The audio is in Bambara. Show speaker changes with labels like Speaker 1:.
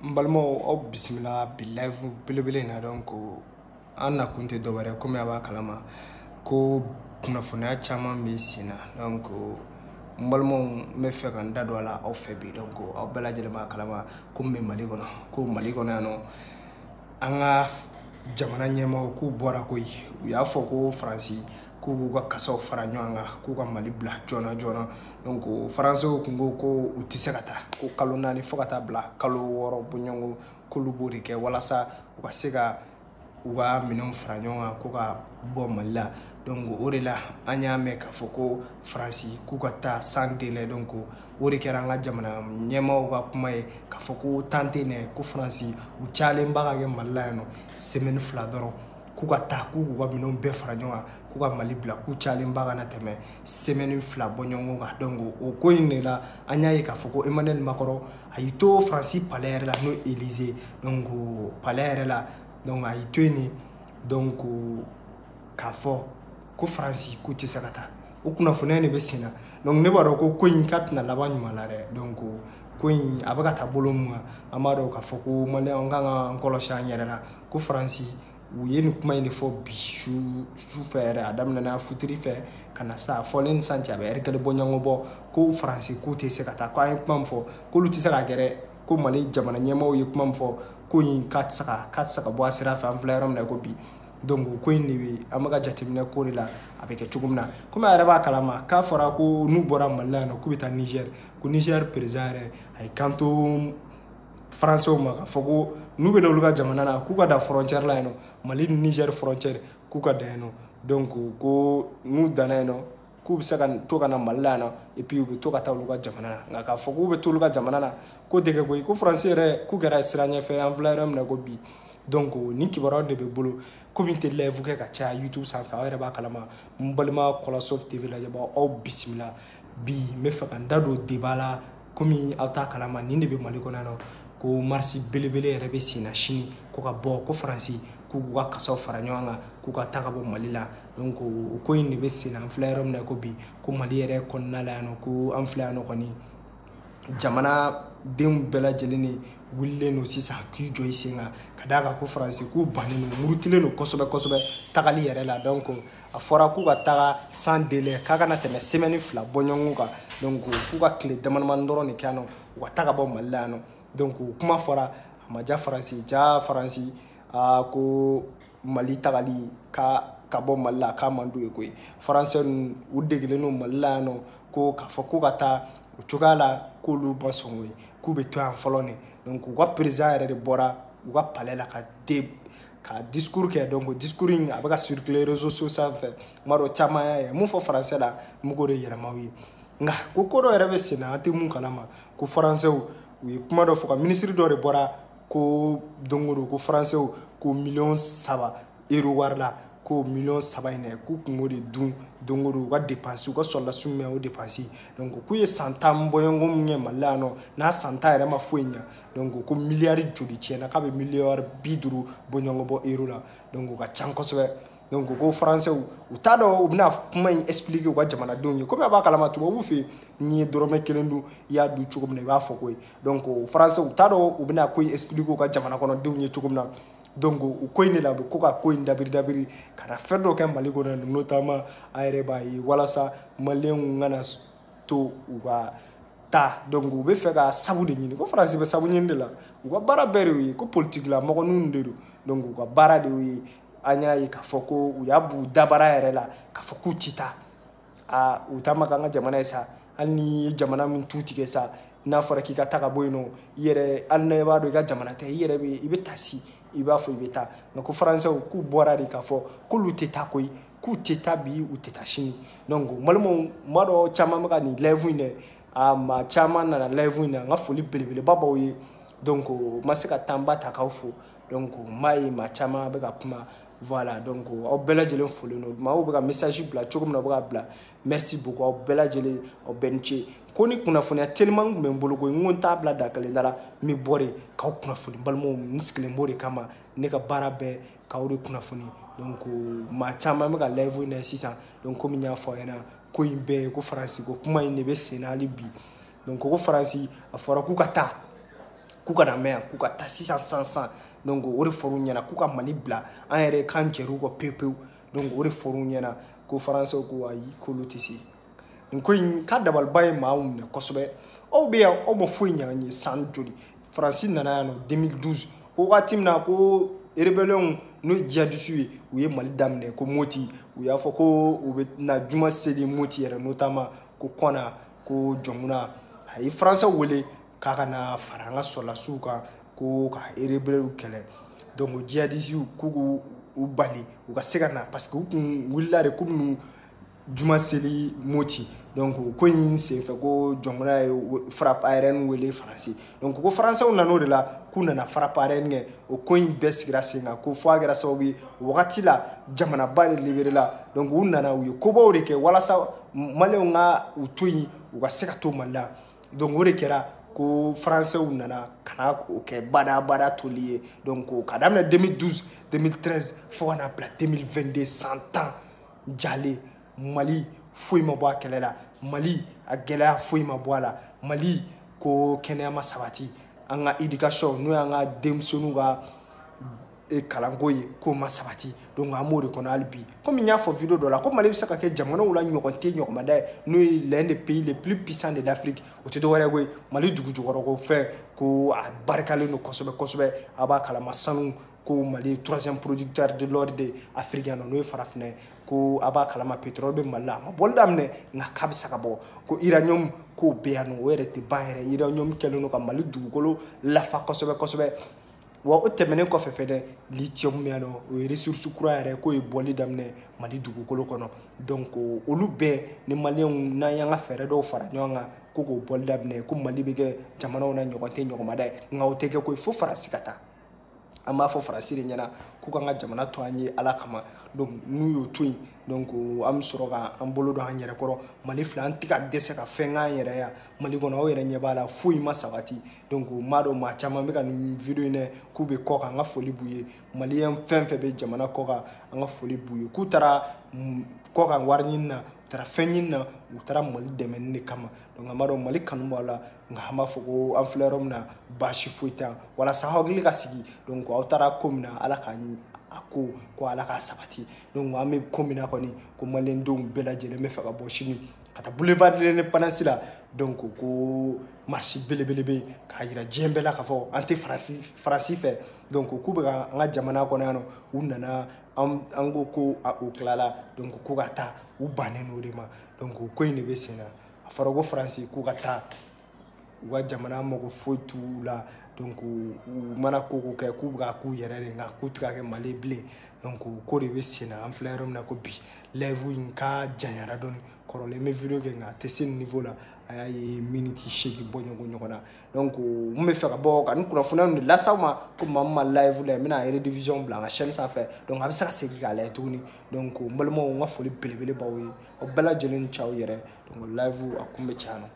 Speaker 1: Mbalmo au bismillah billahi belebele na donc an na kun tɛ dɔwɛrɛ komi a b'a kalama ko kunnafoniya caman bɛ sen na donc n balimaw n bɛ fɛ ka n da don a la aw fɛ bi donc aw bɛɛ lajɛlen b'a kalama ko n bɛ Mali kɔnɔ ko Mali kɔnɔ yan nɔ an ka jamana ɲɛmaaw k'u bɔra koyi u y'a fɔ ko Faransi k'u b'u ka kasaw fara ɲɔgɔn kan k'u ka Mali bila joona joona donc Faransɛw tun ko ko u tɛ se ka taa ko kalo 4 fo ka taa bila kalo 6 bɔɲɔgɔnko k'olu b'o de kɛ walasa u ka se ka u ka minɛnw fara ɲɔgɔn kan ko ka bɔ Mali la donc o de la an y'a mɛn k'a fɔ ko Faransi k'u ka taa sans délai donc o de kɛra an ka jamana ɲɛmaaw ka kuma ye k'a fɔ ko temps tɛ ɲɛ ko Faransi u cayalenba ka kɛ Mali la yan nɔ semaine 2 dɔrɔn k'u ka taa k'u k'u ka minɛnw bɛɛ fara ɲɔgɔn kan k'u ka Mali bila k'u cayalenba kana tɛmɛ semaine 2 bɔɲɔgɔnko kan donc o ko in de la an y'a ye k'a fɔ ko Emmanuel Macron a y'i to Faransi palais yɛrɛ la n'o Élysée donc palais yɛrɛ la donc a y'i to yen donc k'a fɔ ko Faransi k'u tɛ se ka taa o kunnafoniya de bɛ sen na donc ne b'a dɔn ko in k'a tɛna laban ɲuman la dɛ donc ko in a bɛ ka taa bolo min kan an b'a dɔn k'a fɔ ko maliyɛnw kan ka kɔlɔsi an yɛrɛ la ko Faransi u ye nin kuma in de fɔ bi su fɛ yɛrɛ a daminɛna futiri fɛ ka na sa fɔlen ni san cɛ a bɛ heure kelen bɔɲɔgɔnko bɔ ko Faransi k'u tɛ se ka taa ko an ye kuma min fɔ k'olu tɛ se ka gɛrɛ ko Mali jamana ɲɛmaaw ye kuma min fɔ ko in k'a tɛ se ka bɔ a sira fɛ an filɛ yɔrɔ min na ko bi donc ko in de bɛ an bɛ ka jateminɛ ko de la a bɛ kɛ cogo min na komi a yɛrɛ b'a kalama k'a fɔra ko n'u bɔra Mali la yan nɔ k'u bɛ taa Niger ko Niger président yɛrɛ a ye kan to Faransɛw ma k'a fɔ ko n'u bɛ olu ka jamana na k'u ka da frontière la yen nɔ Mali ni Niger frontière k'u ka da yen nɔ donc ko n'u danna yen nɔ k'u bɛ se ka to ka na Mali la yan nɔ et puis u bɛ to ka taa olu ka jamana na nka k'a fɔ k'u bɛ to olu ka jamana na ko tɛ kɛ koyi ko Faransi yɛrɛ k'u kɛra sira ɲɛfɛ an filɛ yɔrɔ min na ko bi donc ni kibaruyaw de bɛ bolo komi tɛ live kɛ ka caya YouTube sanfɛ aw yɛrɛ b'a kalama n balima Kɔlasof TV lajɛbagaw aw bisimila bi n bɛ fɛ ka n da don débat la komi aw t'a kalama nin de bɛ Mali kɔnɔ yan nɔ ko marche belebele yɛrɛ bɛ sen na sini ko ka bɔ ko Faransi k'u k'u ka kasaw fara ɲɔgɔn kan k'u ka taa ka bɔ Mali la donc o ko in de bɛ sen na an filɛ yɔrɔ min na ko bi ko Mali yɛrɛ kɔnɔna la yan nɔ ko an filɛ yan nɔ kɔni jamanadenw bɛɛ lajɛlen de wulilen don sisan k'i jɔ i sen kan ka d'a kan ko Faransi k'u bannen don murutilen don kosɛbɛ kosɛbɛ tagali yɛrɛ la donc a fɔra k'u ka taga sans délai k'a kana tɛmɛ semaine 2 bɔɲɔgɔnko kan donc k'u ka tile damadamani dɔrɔn de kɛ yan nɔ u ka taa ka bɔ Mali la yan nɔ donc kuma fɔra a ma ja Faransi ko Mali tagali ka bɔ Mali la k'a man d'u ye koyi Faransɛ ninnu u degelen don Mali la yan nɔ ko k'a fɔ k'u ka taa o cogoya la k'olu ma sɔn o ye k'u bɛ to yan fɔlɔ ne donc u ka président yɛrɛ de bɔra u ka palais la ka discours kɛ donc discours in a bɛ ka circuler réseaux sociaux sanfɛ tuma dɔ caman y'a ye mun fɔ Faransɛ la n b'o de yɛlɛma aw ye nka ko dɔ yɛrɛ bɛ sen na an tɛ mun kalama ko Faransɛw u ye kuma dɔ fɔ ka ministre dɔ de bɔra ko don o don ko Faransɛw ko $3 euro wari la ko $3 in dɛ k'u kun b'o de dun don o don u ka dépense u ka soldats min bɛ o dépense donc k'u ye san 10 bɔɲɔgɔnko min kɛ Mali la yan nɔ n'a san 10 yɛrɛ ma foyi ɲɛ donc ko miliyari joli tiɲɛna k'a bɛ miliyari 50 bɔɲɔgɔnko bɔ euro la donc o ka ca kosɛbɛ donc ko Faransɛw u t'a dɔn u bɛna kuma in expliquer u ka jamanadenw ye komi a b'a kalama tubabuw fɛ n'i ye dɔrɔmɛ 1 dun i y'a dun cogo min na i b'a fɔ ko ye donc Faransɛw u t'a dɔn u bɛna ko in expliquer u ka jamana kɔnɔdenw ye cogo min na donc o ko in de la u bɛ ko ka ko in dabiri ka na fɛn dɔ kɛ Mali kɔnɔ yan notamment a yɛrɛ b'a ye walasa maliyɛnw kana to u ka taa donc u bɛ fɛ ka sabu de ɲini ko Faransi bɛ sabu ɲini de la u ka baara bɛɛ de y'o ye ko politique la mɔgɔninw de don donc u ka baara de y'o ye an y'a ye k'a fɔ ko u y'a b'u dabara yɛrɛ la k'a fɔ k'u tɛ taa u ta ma k'an ka jamana ye sa hali ni ye jamana min tu tigɛ sa n'a fɔra k'i ka taa ka bɔ yen nɔ i yɛrɛ hali n'a b'a dɔn i ka jamana tɛ i yɛrɛ i bɛ taa si i b'a fɔ i bɛ taa nka ko Faransɛw k'u bɔra de k'a fɔ k'olu tɛ taa koyi k'u tɛ taa bi u tɛ taa sini donc malimanw m'a dɔn caman bɛ ka nin live in dɛ maa caman nana live in na n ka foli belebeleba b'aw ye donc ma se ka temps ba ta k'aw fo donc n b'a ye maa caman bɛ ka kuma voilà donc aw bɛɛ lajɛlen folen don maaw bɛ ka message bila cogo min na u bɛ ka bila merci beaucoup aw bɛɛ lajɛlen aw bɛɛ ni ce ko ni kunnafoniya teliman tun bɛ n bolo koyi n ko n t'a bila da kelen da la n bɛ bɔ de k'aw kunnafoni balimaw n sigilen b'o de kama ne ka baara bɛɛ k'aw de kunnafoni donc maa caman bɛ ka live in na sisan donc komi n y'a fɔ aw ɲɛna ko in bɛɛ ye ko Faransi ko kuma in de bɛ sen na hali bi donc ko Faransi a fɔra k'u ka taa k'u kana mɛn yan k'u ka taa sisan san donc o de fɔr'u ɲɛna k'u ka Mali bila an yɛrɛ k'an jɛr'u kɔ pewu donc o de fɔr'u ɲɛna ko faransɛw ko ayi k'olu tɛ se nin ko in ka dabaliba ye maa minɛ kosɛbɛ aw bɛ yan aw ma foyi ɲa an ye san joli Faransi nana yan nɔ 2012 ko waati min na ko rebellion n'o ye djihadistes ye u ye Mali daminɛ ko Moti u y'a fɔ ko u bɛ na juma seli Moti yɛrɛ notamment ko Kɔna ko jɔnmuna a ye faransɛ wele k'a ka na fara an ka sɔrɔlasiw kan ko ka rebellion kɛlɛ donc djihadistes k'u k'u bali u ka se ka na parce que u kun wulila de ko minnu juma seli Moti donc ko in senfɛ ko jɔnmuna ye frappe aérienne wele Faransi donc ko faransɛw nan'o de la k'u nana frappe aérienne kɛ o ko in bɛɛ sigira sen kan ko fo a kɛra sababu ye o wagati la jamanaba de libéré la donc u nana u ye kobaw de kɛ walasa maliyɛnw ka u to yen u ka se ka to Mali la donc o de kɛra ko faransɛw nana ka na o kɛ bada toli ye donc ka daminɛ 2012 2013 fo ka na bila 2022 100 ans jalen Mali foyi ma bɔ a kɛlɛ la Mali a gɛlɛya foyi ma bɔ a la Mali ko kɛnɛya ma sabati an ka éducation n'o y'an ka denmisɛnninw ka kalanko ye k'o ma sabati donc an b'o de kɔnɔ hali bi comme n y'a fɔ vidéo dɔ la ko Mali bɛ se ka kɛ jamanaw la ɲɔgɔn tɛ ɲɔgɔnmada ye n'o ye l'un des pays les plus puissants de l'Afrique o tɛ dɔwɛrɛ ye koyi Mali dugujukɔrɔko fɛn ko a barikalen don kosɛbɛ a b'a kalama sanu ko Mali troisième producteur de l'ordre africain n'o ye farafinna ye ko a b'a kalama pétrole bɛ Mali la a ma bɔli daminɛ nka k'a bɛ se ka bɔ ko uranium k'o bɛ yan nɔ o yɛrɛ tɛ ban yɛrɛ uranium kɛlen don ka Mali dugukolo lafa kosɛbɛ wa o tɛmɛnen kɔfɛ fɛnɛ lithium bɛ yan nɔ o ye ressource kura yɛrɛ k'o ye bɔli daminɛ Mali dugukolo kɔnɔ donc olu bɛɛ ni maliyɛnw n'an y'an ka fɛɛrɛ dɔw fara ɲɔgɔn kan ko k'o bɔli daminɛ ko Mali bɛ kɛ jamanaw na ɲɔgɔn tɛ ɲɔgɔnmada ye nka o tɛ kɛ koyi fo Faransi ka taa an b'a fɔ Faransi de ɲɛna k'u kan ka jamana to an ye Ala kama donc n'u y'o to yen donc an bɛ sɔrɔ k'an bolo don an yɛrɛ kɔrɔ Mali filɛ an tɛ ka dɛsɛ ka fɛn k'an yɛrɛ yan Mali kɔnɔ aw yɛrɛ ɲɛ b'a la foyi ma sabati donc m'a dɔn maa caman bɛ ka nin vidéo in k'u bɛ kɔ kan an ka foli b'u ye maliyɛn fɛn bɛ jamana kɔ kan an ka foli b'u ye k'u taara kɔ kan wari ɲini na u taara fɛn ɲini na u taara Mali dɛmɛni de kama donc an b'a dɔn Mali kanu b'aw la nka an b'a fɔ ko an filɛ yɔrɔ min na baasi foyi tɛ yan walasa hakili ka sigi donc aw taara ko min na Ala ka a ko Ala k'a sabati donc an bɛ ko min na kɔni ko maliyɛndenw bɛɛ lajɛlen bɛ fɛ ka bɔ sini ka taa boulevard de l'indépendance la donc ko marche belebele bɛ k'a jira diɲɛ bɛɛ la k'a fɔ an tɛ Faransi fɛ donc k'u bɛ ka an ka jamana kɔnɔ yan nɔ u nana an ko o tilala donc ko ka taa u bannen n'o de ma donc ko in de bɛ sen na a fɔra ko Faransi k'u ka taa u ka jamana mago foyi t'u la donc u mana ko kɛ k'u bɛ ka k'u yɛrɛ de nka k'u tɛ ka kɛ Mali bilen donc ko de bɛ sen na an filɛ yɔrɔ min na ko bi live in ka janyara dɔɔni kɔrɔlen n bɛ vidéo kɛ nka a tɛ se nin niveau la a y'a ye miniti 8 bɔ ɲɔgɔn na donc n bɛ fɛ ka bɔ ka nin kunnafoniya ninnu las'aw ma ko maa min ma live la n bɛna rediffusion bila an ka chaîne sanfɛ donc a bɛ se ka segin k'a lajɛ tuguni donc n balimaw n ka foli belebele b'aw ye aw bɛɛ lajɛlen ni ce aw yɛrɛ donc live a kun bɛ caya